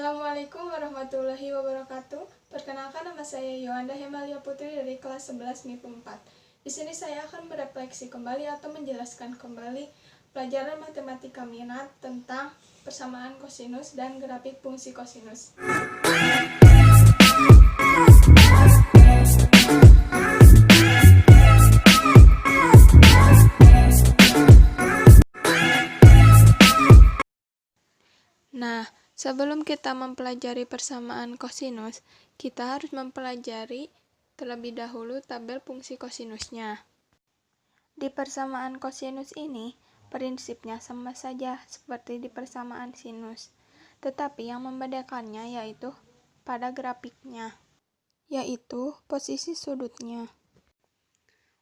Assalamualaikum warahmatullahi wabarakatuh. Perkenalkan, nama saya Yohanda Hemalia Putri dari kelas 11 MIP 4. Di sini saya akan merefleksi kembali atau menjelaskan kembali pelajaran matematika minat tentang persamaan kosinus dan grafik fungsi kosinus. Nah, sebelum kita mempelajari persamaan kosinus, kita harus mempelajari terlebih dahulu tabel fungsi kosinusnya. Di persamaan kosinus ini, prinsipnya sama saja seperti di persamaan sinus, tetapi yang membedakannya yaitu pada grafiknya, yaitu posisi sudutnya.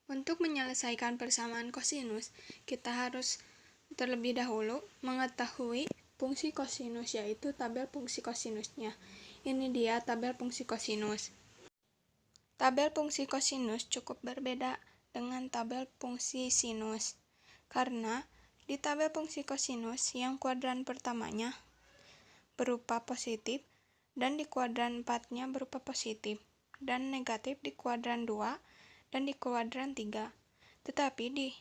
Untuk menyelesaikan persamaan kosinus, kita harus terlebih dahulu mengetahui fungsi kosinus, yaitu tabel fungsi kosinusnya. Ini dia tabel fungsi kosinus. Tabel fungsi kosinus cukup berbeda dengan tabel fungsi sinus, karena di tabel fungsi kosinus yang kuadran pertamanya berupa positif, dan di kuadran 4-nya berupa positif, dan negatif di kuadran 2, dan di kuadran 3. Tetapi di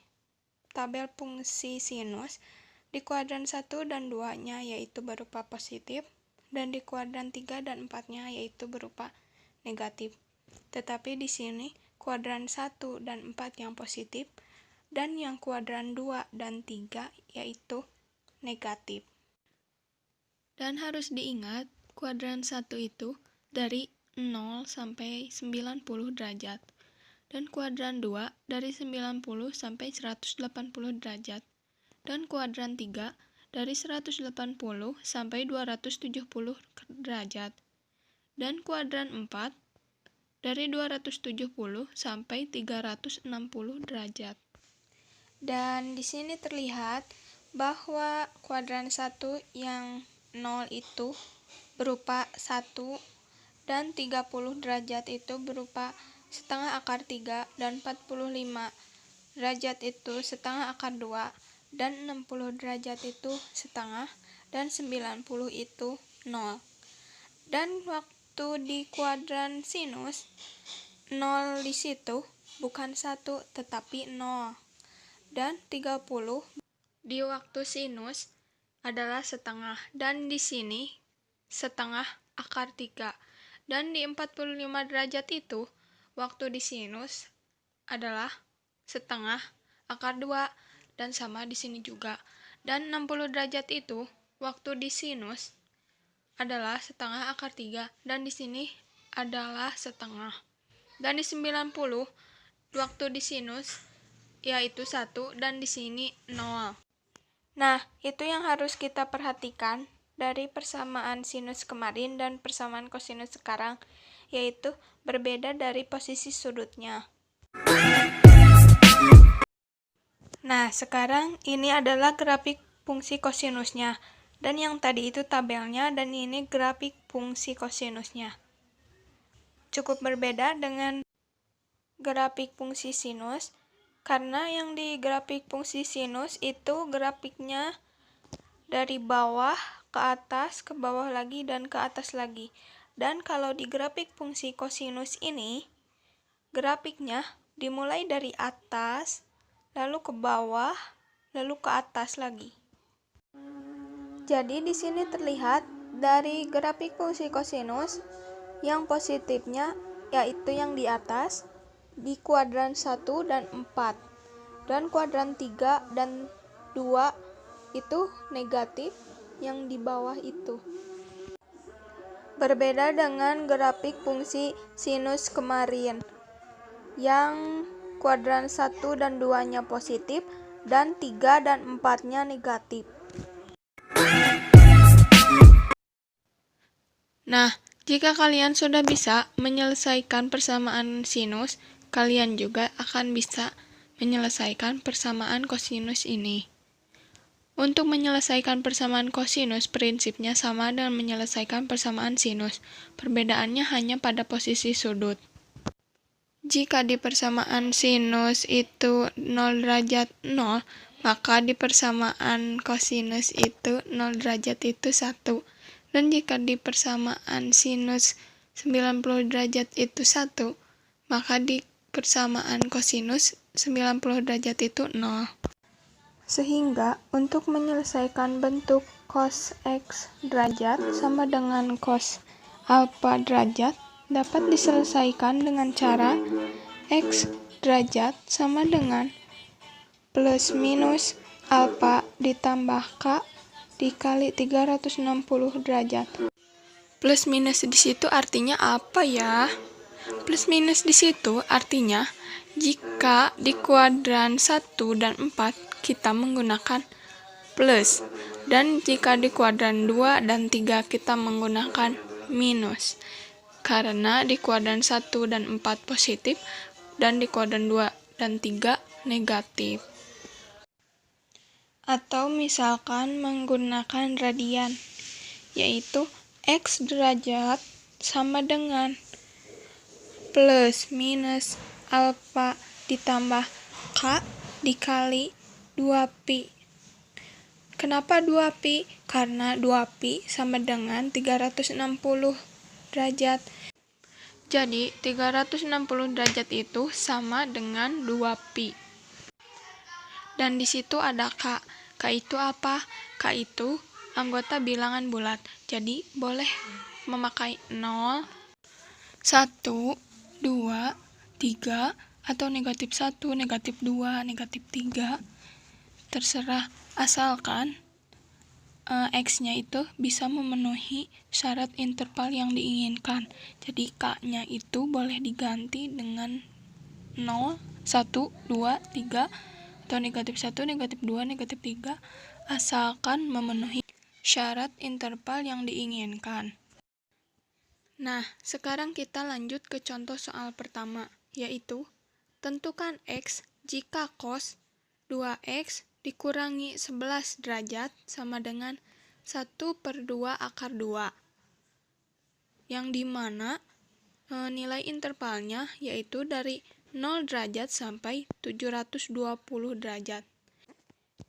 tabel fungsi sinus, di kuadran 1 dan 2-nya yaitu berupa positif, dan di kuadran 3 dan 4-nya yaitu berupa negatif. Tetapi di sini kuadran 1 dan 4 yang positif, dan yang kuadran 2 dan 3 yaitu negatif. Dan harus diingat, kuadran 1 itu dari 0 sampai 90 derajat, dan kuadran 2 dari 90 sampai 180 derajat, dan kuadran 3 dari 180 sampai 270 derajat, dan kuadran 4 dari 270 sampai 360 derajat. Dan di sini terlihat bahwa kuadran 1 yang 0 itu berupa 1, dan 30 derajat itu berupa setengah akar 3, dan 45 derajat itu setengah akar 2, dan 60 derajat itu setengah, dan 90 itu 0. Dan waktu di kuadran sinus, 0 di situ bukan 1 tetapi 0. Dan 30 di waktu sinus adalah setengah, dan di sini setengah akar 3. Dan di 45 derajat itu waktu di sinus adalah setengah akar 2, dan sama di sini juga. Dan 60 derajat itu waktu di sinus adalah setengah akar 3, dan di sini adalah setengah. Dan di 90 waktu di sinus yaitu 1, dan di sini 0. Nah, itu yang harus kita perhatikan dari persamaan sinus kemarin dan persamaan kosinus sekarang, yaitu berbeda dari posisi sudutnya. Nah, sekarang ini adalah grafik fungsi kosinusnya, dan yang tadi itu tabelnya, dan ini grafik fungsi kosinusnya. Cukup berbeda dengan grafik fungsi sinus, karena yang di grafik fungsi sinus itu grafiknya dari bawah ke atas, ke bawah lagi, dan ke atas lagi. Dan kalau di grafik fungsi kosinus ini, grafiknya dimulai dari atas, lalu ke bawah, lalu ke atas lagi. Jadi di sini terlihat dari grafik fungsi kosinus, yang positifnya yaitu yang di atas, di kuadran 1 dan 4. Dan kuadran 3 dan 2 itu negatif, yang di bawah itu. Berbeda dengan grafik fungsi sinus kemarin, yang kuadran 1 dan 2-nya positif, dan 3 dan 4-nya negatif. Nah, jika kalian sudah bisa menyelesaikan persamaan sinus, kalian juga akan bisa menyelesaikan persamaan kosinus ini. Untuk menyelesaikan persamaan kosinus, prinsipnya sama dengan menyelesaikan persamaan sinus. Perbedaannya hanya pada posisi sudut. Jika di persamaan sinus itu 0 derajat 0, maka di persamaan kosinus itu 0 derajat itu 1. Dan jika di persamaan sinus 90 derajat itu 1, maka di persamaan kosinus 90 derajat itu 0. Sehingga untuk menyelesaikan bentuk cos X derajat sama dengan cos alfa derajat dapat diselesaikan dengan cara X derajat sama dengan plus minus alfa ditambah K dikali 360 derajat. Plus minus di situ artinya apa ya? Plus minus di situ artinya jika di kuadran 1 dan 4 kita menggunakan plus, dan jika di kuadran 2 dan 3 kita menggunakan minus. Karena di kuadran 1 dan 4 positif, dan di kuadran 2 dan 3 negatif. Atau misalkan menggunakan radian, yaitu X derajat sama dengan plus minus alfa ditambah K dikali 2pi. Kenapa 2pi? Karena 2pi sama dengan 360 derajat. Jadi 360 derajat itu sama dengan 2pi. Dan di situ ada K. K itu apa? K itu anggota bilangan bulat. Jadi boleh memakai 0, 1, 2, 3, atau negatif 1, negatif 2, negatif 3. Terserah, asalkan X-nya itu bisa memenuhi syarat interval yang diinginkan. Jadi K-nya itu boleh diganti dengan 0, 1, 2, 3, atau negatif 1, negatif 2, negatif 3, asalkan memenuhi syarat interval yang diinginkan. Nah, sekarang kita lanjut ke contoh soal pertama, yaitu tentukan X jika cos 2X dikurangi 11 derajat sama dengan 1/2 akar 2, yang dimana nilai intervalnya yaitu dari 0 derajat sampai 720 derajat.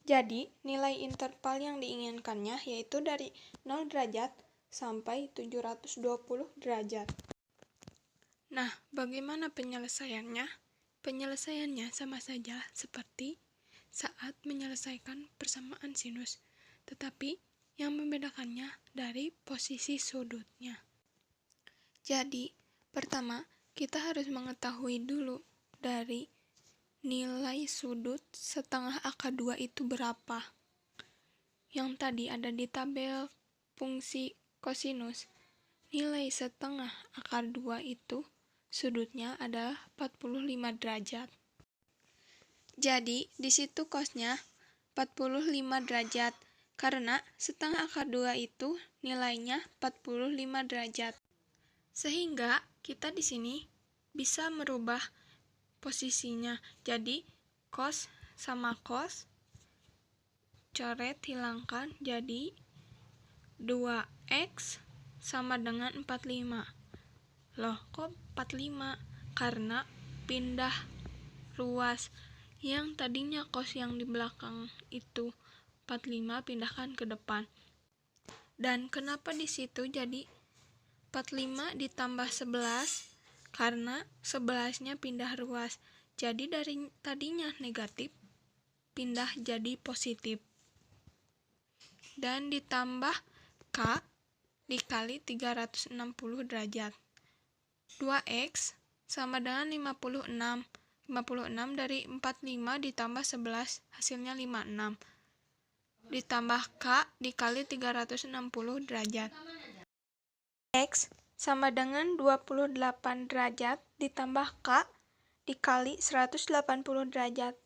Jadi, nilai interval yang diinginkannya yaitu dari 0 derajat sampai 720 derajat. Nah, bagaimana penyelesaiannya? Penyelesaiannya sama saja seperti saat menyelesaikan persamaan sinus, tetapi yang membedakannya dari posisi sudutnya. Jadi, pertama, kita harus mengetahui dulu dari nilai sudut setengah akar 2 itu berapa. Yang tadi ada di tabel fungsi kosinus, nilai setengah akar 2 itu sudutnya adalah 45 derajat. Jadi, di situ cosnya 45 derajat, karena setengah akar 2 itu nilainya 45 derajat. Sehingga, kita di sini bisa merubah posisinya. Jadi, cos sama cos, coret, hilangkan, jadi 2X sama dengan 45. Loh, kok 45? Karena pindah ruas. Yang tadinya cos yang di belakang itu 45 pindahkan ke depan. Dan kenapa di situ jadi 45 ditambah 11? Karena 11-nya pindah ruas. Jadi dari tadinya negatif pindah jadi positif. Dan ditambah K dikali 360 derajat. 2X sama dengan 56. 56 dari 45 ditambah 11 hasilnya 56. Ditambah K dikali 360 derajat. X sama dengan 28 derajat ditambah K dikali 180 derajat.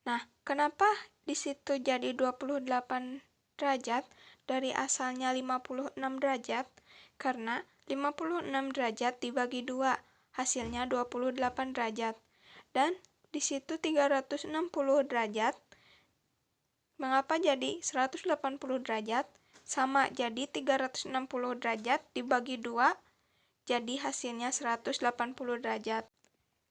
Nah, kenapa di situ jadi 28 derajat dari asalnya 56 derajat? Karena 56 derajat dibagi 2, hasilnya 28 derajat. Dan di situ 360 derajat. Mengapa jadi 180 derajat? Sama, jadi 360 derajat dibagi 2, jadi hasilnya 180 derajat.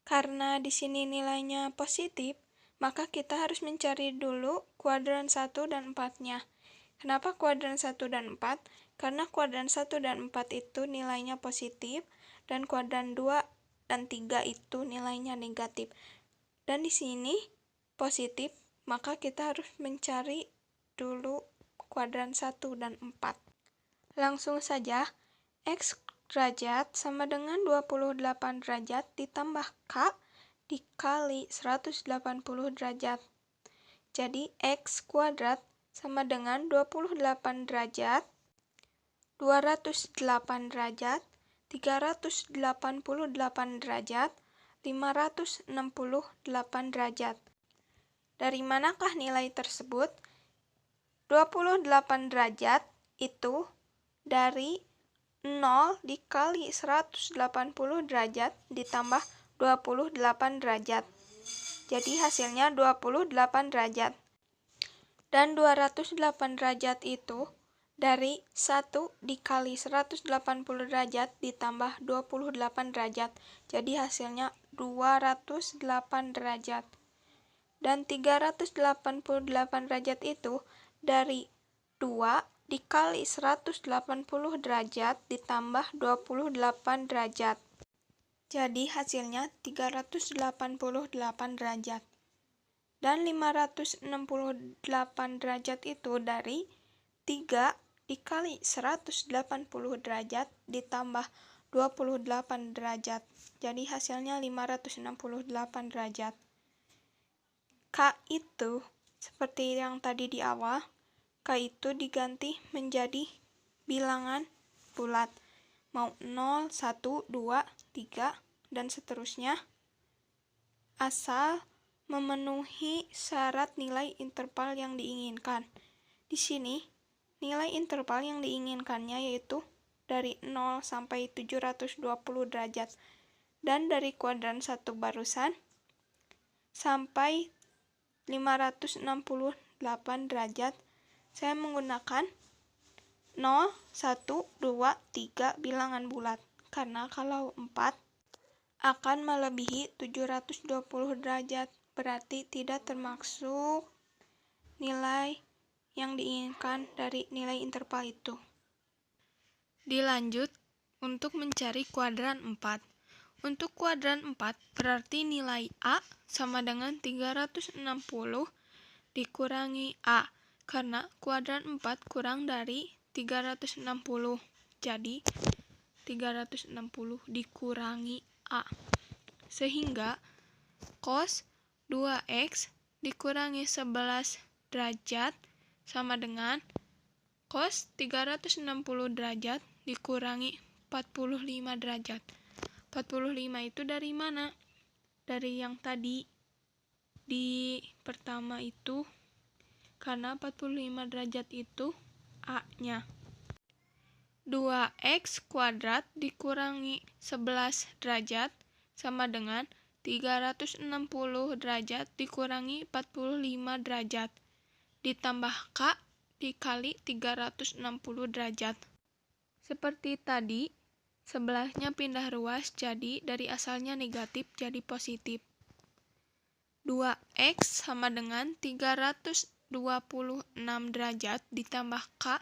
Karena di sini nilainya positif, maka kita harus mencari dulu kuadran 1 dan 4-nya. Kenapa kuadran 1 dan 4? Karena kuadran 1 dan 4 itu nilainya positif, dan kuadran 2 dan 3 itu nilainya negatif. Dan di sini positif, maka kita harus mencari dulu kuadran 1 dan 4. Langsung saja, X derajat sama dengan 28 derajat ditambah K dikali 180 derajat. Jadi X kuadrat sama dengan 28 derajat, 208 derajat, 388 derajat, 568 derajat. Dari manakah nilai tersebut? 28 derajat itu dari 0 dikali 180 derajat ditambah 28 derajat. Jadi hasilnya 28 derajat. Dan 208 derajat itu dari 1 dikali 180 derajat ditambah 28 derajat. Jadi hasilnya 208 derajat. Dan 388 derajat itu dari 2 dikali 180 derajat ditambah 28 derajat. Jadi hasilnya 388 derajat. Dan 568 derajat itu dari 3 dikali 180 derajat ditambah 28 derajat. Jadi hasilnya 568 derajat. K itu, seperti yang tadi di awal, K itu diganti menjadi bilangan bulat. Mau 0, 1, 2, 3, dan seterusnya. Asal memenuhi syarat nilai interval yang diinginkan. Di sini, nilai interval yang diinginkannya yaitu dari 0 sampai 720 derajat. Dan dari kuadran 1 barusan sampai 568 derajat, saya menggunakan 0, 1, 2, 3 bilangan bulat. Karena kalau 4 akan melebihi 720 derajat, berarti tidak termasuk nilai yang diinginkan dari nilai interval itu. Dilanjut untuk mencari kuadran 4. Untuk kuadran 4 berarti nilai A sama dengan 360 dikurangi A, karena kuadran 4 kurang dari 360. Jadi 360 dikurangi A. Sehingga cos 2X dikurangi 11 derajat sama dengan cos 360 derajat dikurangi 45 derajat. 45 itu dari mana? Dari yang tadi di pertama itu, karena 45 derajat itu A-nya. 2X kuadrat dikurangi 11 derajat sama dengan 360 derajat dikurangi 45 derajat. Ditambah K dikali 360 derajat. Seperti tadi, sebelahnya pindah ruas, jadi dari asalnya negatif jadi positif. 2X sama dengan 326 derajat ditambah K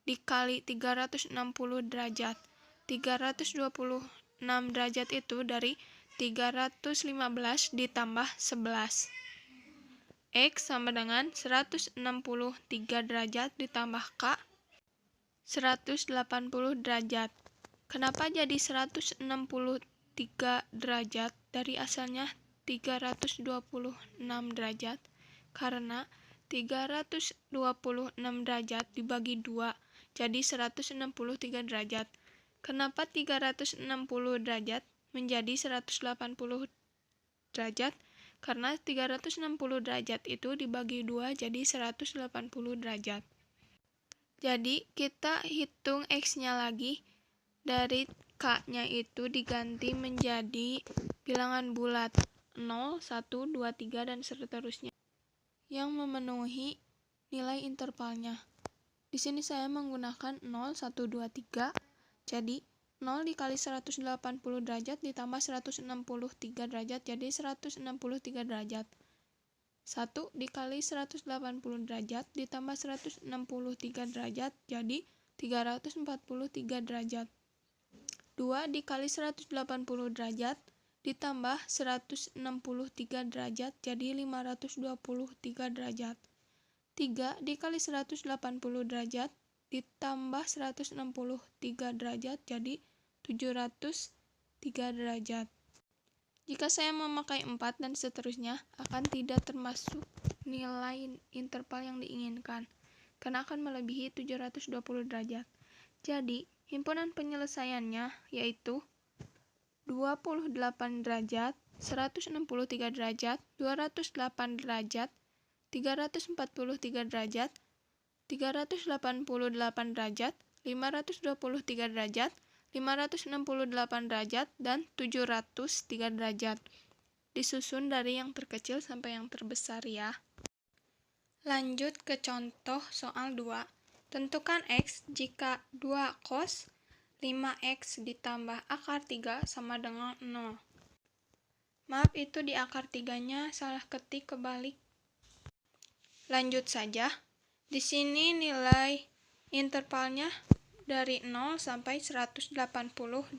dikali 360 derajat. 326 derajat itu dari 315 ditambah 11. X sama dengan 163 derajat ditambah K 180 derajat. Kenapa jadi 163 derajat? Dari asalnya 326 derajat. Karena 326 derajat dibagi 2, jadi 163 derajat. Kenapa 360 derajat menjadi 180 derajat? Karena 360 derajat itu dibagi 2, jadi 180 derajat. Jadi kita hitung X-nya lagi, dari K-nya itu diganti menjadi bilangan bulat 0, 1, 2, 3, dan seterusnya yang memenuhi nilai intervalnya. Di sini saya menggunakan 0, 1, 2, 3, jadi 0 dikali 180 derajat ditambah 163 derajat, jadi 163 derajat. 1 dikali 180 derajat ditambah 163 derajat, jadi 343 derajat. 2 dikali 180 derajat ditambah 163 derajat jadi 523 derajat. 3 dikali 180 derajat ditambah 163 derajat jadi 703 derajat. Jika saya memakai 4 dan seterusnya, akan tidak termasuk nilai interval yang diinginkan, karena akan melebihi 720 derajat. Jadi, himpunan penyelesaiannya yaitu 28 derajat, 163 derajat, 208 derajat, 343 derajat, 388 derajat, 523 derajat, 568 derajat, dan 703 derajat. Disusun dari yang terkecil sampai yang terbesar ya. Lanjut ke contoh soal 2. Tentukan X jika 2 cos 5X ditambah akar 3 sama dengan 0. Maaf, itu di akar 3-nya salah ketik kebalik. Lanjut saja. Di sini nilai intervalnya dari 0 sampai 180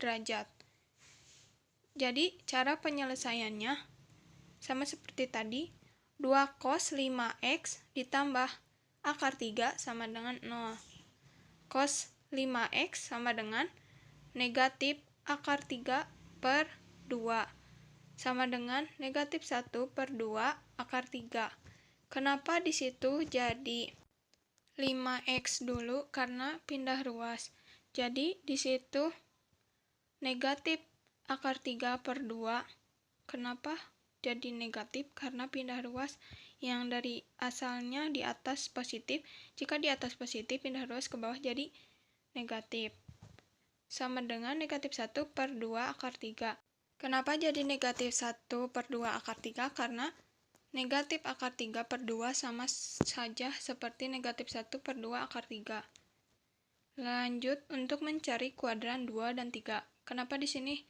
derajat. Jadi, cara penyelesaiannya sama seperti tadi. 2 cos 5X ditambah akar 3 sama dengan 0. Cos 5X sama dengan negatif akar 3 per 2 sama dengan negatif 1 per 2 akar 3. Kenapa di situ jadi 5X dulu? Karena pindah ruas. Jadi di situ negatif akar 3 per 2. Kenapa jadi negatif? Karena pindah ruas. Yang dari asalnya di atas positif. Jika di atas positif, pindah ruas ke bawah jadi negatif. Sama dengan negatif 1 per 2 akar 3. Kenapa jadi negatif 1 per 2 akar 3? Karena negatif akar 3 per 2 sama saja seperti negatif 1 per 2 akar 3. Lanjut untuk mencari kuadran 2 dan 3. Kenapa di sini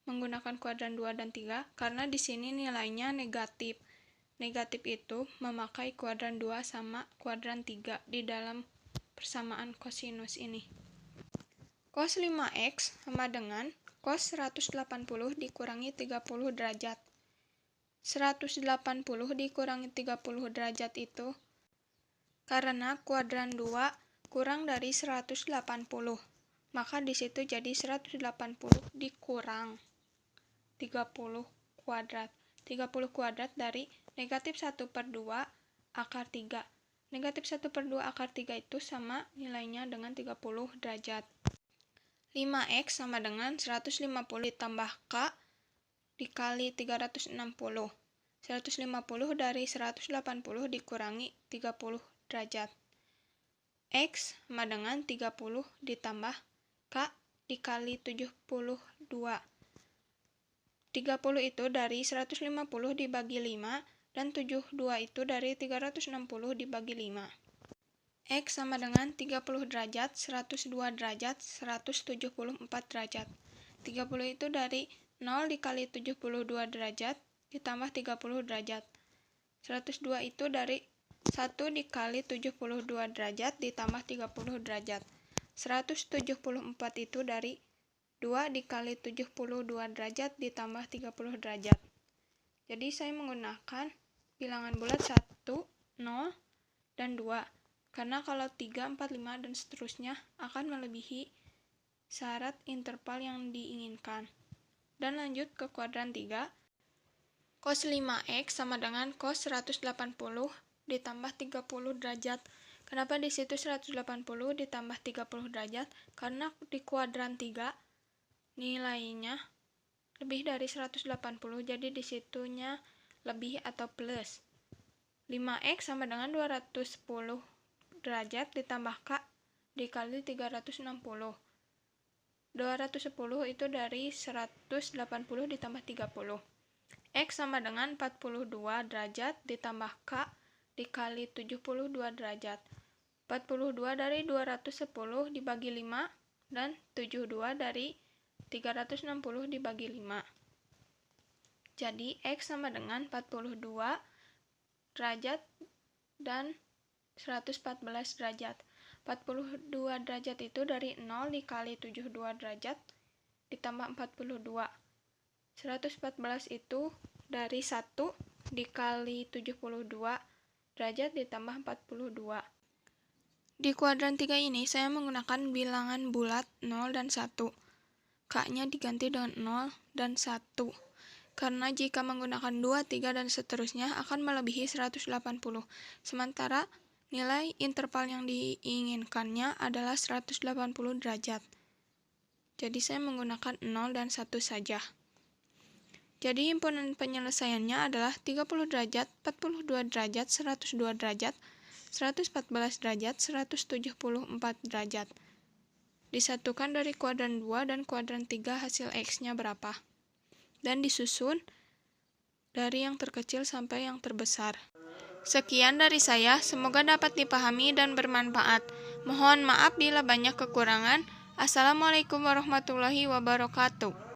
menggunakan kuadran 2 dan 3? Karena di sini nilainya negatif. Negatif itu memakai kuadran 2 sama kuadran 3 di dalam persamaan kosinus ini. Cos 5X sama dengan cos 180 dikurangi 30 derajat. 180 dikurangi 30 derajat itu karena kuadran 2 kurang dari 180. Maka di situ jadi 180 dikurang 30 kuadrat. 30 kuadrat dari negatif 1 per 2 akar 3. Negatif 1 per 2 akar 3 itu sama nilainya dengan 30 derajat. 5X sama dengan 150 ditambah K dikali 360. 150 dari 180 dikurangi 30 derajat. X sama dengan 30 ditambah K dikali 72. 30 itu dari 150 dibagi 5 dan 72 itu dari 360 dibagi 5. X sama dengan 30 derajat, 102 derajat, 174 derajat. 30 itu dari 0 dikali 72 derajat ditambah 30 derajat. 102 itu dari 1 dikali 72 derajat ditambah 30 derajat. 174 itu dari 2 dikali 72 derajat ditambah 30 derajat. Jadi saya menggunakan bilangan bulat 1, 0, dan 2. Karena kalau 3, 4, 5, dan seterusnya akan melebihi syarat interval yang diinginkan. Dan lanjut ke kuadran 3. Cos 5X sama dengan cos 180 ditambah 30 derajat. Kenapa di situ 180 ditambah 30 derajat? Karena di kuadran 3 nilainya lebih dari 180, jadi di situnya lebih atau plus. 5X sama dengan 210 derajat ditambah K dikali 360. 210 itu dari 180 ditambah 30. X sama dengan 42 derajat ditambah K dikali 72 derajat. 42 dari 210 dibagi 5 dan 72 dari 360 dibagi 5. Jadi X sama dengan 42 derajat dan 114 derajat. 42 derajat itu dari 0 dikali 72 derajat ditambah 42. 114 itu dari 1 dikali 72 derajat ditambah 42. Di kuadran 3 ini saya menggunakan bilangan bulat 0 dan 1. K-nya diganti dengan 0 dan 1. Karena jika menggunakan 2, 3, dan seterusnya akan melebihi 180. Sementara nilai interval yang diinginkannya adalah 180 derajat. Jadi saya menggunakan 0 dan 1 saja. Jadi himpunan penyelesaiannya adalah 30 derajat, 42 derajat, 102 derajat, 114 derajat, 174 derajat. Disatukan dari kuadran 2 dan kuadran 3 hasil X-nya berapa. Dan disusun dari yang terkecil sampai yang terbesar. Sekian dari saya, semoga dapat dipahami dan bermanfaat. Mohon maaf bila banyak kekurangan. Assalamualaikum warahmatullahi wabarakatuh.